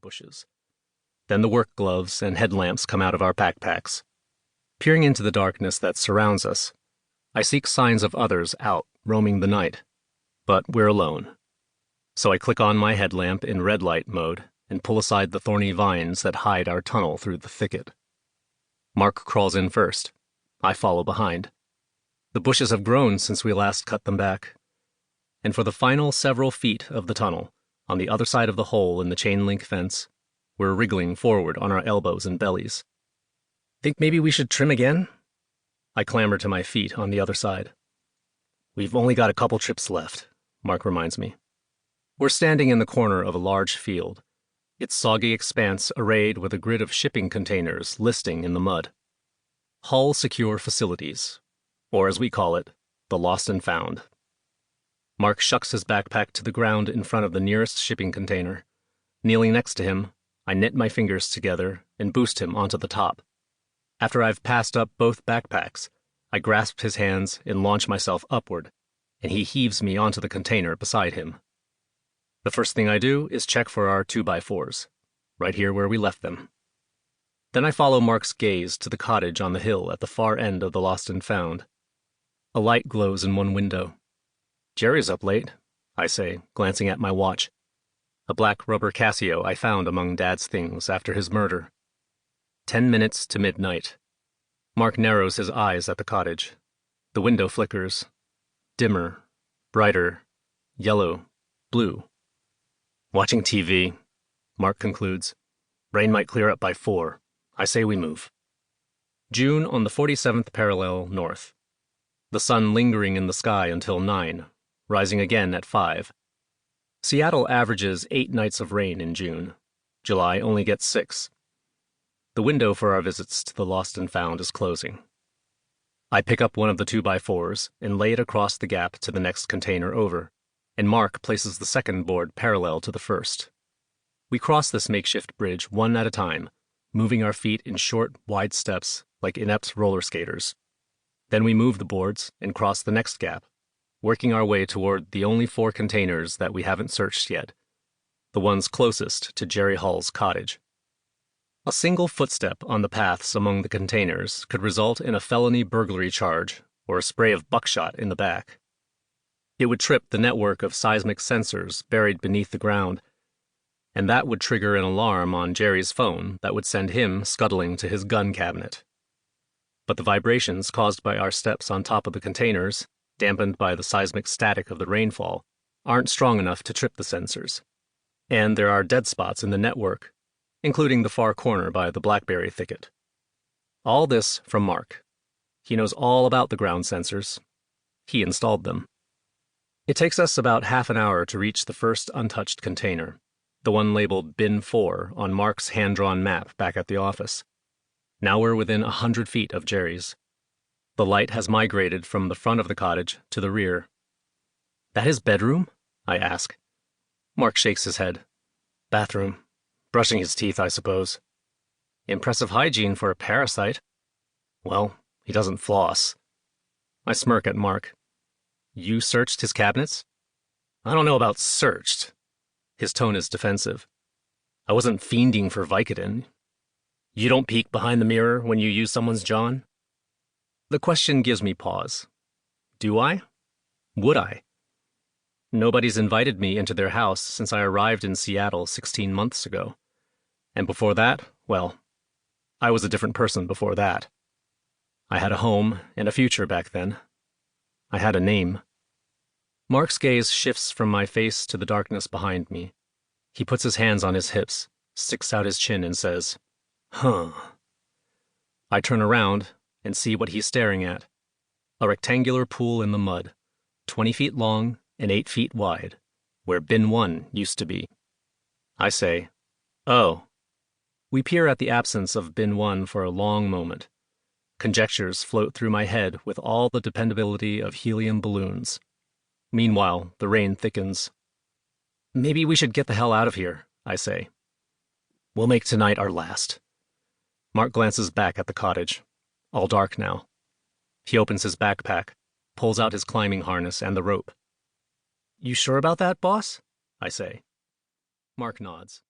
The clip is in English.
bushes. Then the work gloves and headlamps come out of our backpacks. Peering into the darkness that surrounds us, I seek signs of others out roaming the night, but we're alone. So I click on my headlamp in red light mode and pull aside the thorny vines that hide our tunnel through the thicket. Mark crawls in first. I follow behind. The bushes have grown since we last cut them back. And for the final several feet of the tunnel, on the other side of the hole in the chain-link fence, we're wriggling forward on our elbows and bellies. Think maybe we should trim again? I clamber to my feet on the other side. We've only got a couple trips left, Mark reminds me. We're standing in the corner of a large field, its soggy expanse arrayed with a grid of shipping containers listing in the mud. Hull Secure Facilities, or as we call it, the Lost and Found. Mark shucks his backpack to the ground in front of the nearest shipping container. Kneeling next to him, I knit my fingers together and boost him onto the top. After I've passed up both backpacks, I grasp his hands and launch myself upward, and he heaves me onto the container beside him. The first thing I do is check for our 2x4s, right here where we left them. Then I follow Mark's gaze to the cottage on the hill at the far end of the Lost and Found. A light glows in one window. Jerry's up late, I say, glancing at my watch. A black rubber Casio I found among Dad's things after his murder. 10 minutes to midnight. Mark narrows his eyes at the cottage. The window flickers. Dimmer, brighter, yellow, blue. Watching TV, Mark concludes. Rain might clear up by 4. I say we move. June on the 47th parallel north. The sun lingering in the sky until 9, rising again at 5. Seattle averages 8 nights of rain in June. July only gets 6. The window for our visits to the Lost and Found is closing. I pick up one of the 2x4s and lay it across the gap to the next container over, and Mark places the second board parallel to the first. We cross this makeshift bridge one at a time, moving our feet in short, wide steps like inept roller skaters. Then we move the boards and cross the next gap, working our way toward the only 4 containers that we haven't searched yet, the ones closest to Jerry Hull's cottage. A single footstep on the paths among the containers could result in a felony burglary charge or a spray of buckshot in the back. It would trip the network of seismic sensors buried beneath the ground, and that would trigger an alarm on Jerry's phone that would send him scuttling to his gun cabinet. But the vibrations caused by our steps on top of the containers, dampened by the seismic static of the rainfall, aren't strong enough to trip the sensors. And there are dead spots in the network, including the far corner by the blackberry thicket. All this from Mark. He knows all about the ground sensors. He installed them. It takes us about half an hour to reach the first untouched container, the one labeled Bin 4 on Mark's hand-drawn map back at the office. Now we're within 100 feet of Jerry's. The light has migrated from the front of the cottage to the rear. That his bedroom? I ask. Mark shakes his head. Bathroom. Brushing his teeth, I suppose. Impressive hygiene for a parasite. Well, he doesn't floss. I smirk at Mark. You searched his cabinets? I don't know about searched. His tone is defensive. I wasn't fiending for Vicodin. You don't peek behind the mirror when you use someone's John? The question gives me pause. Do I? Would I? Nobody's invited me into their house since I arrived in Seattle 16 months ago. And before that, well, I was a different person before that. I had a home and a future back then. I had a name. Mark's gaze shifts from my face to the darkness behind me. He puts his hands on his hips, sticks out his chin, and says, Huh. I turn around and see what he's staring at. A rectangular pool in the mud, 20 feet long and 8 feet wide, where Bin 1 used to be. I say, Oh. We peer at the absence of Bin 1 for a long moment. Conjectures float through my head with all the dependability of helium balloons. Meanwhile, the rain thickens. Maybe we should get the hell out of here, I say. We'll make tonight our last. Mark glances back at the cottage, all dark now. He opens his backpack, pulls out his climbing harness and the rope. You sure about that, boss? I say. Mark nods.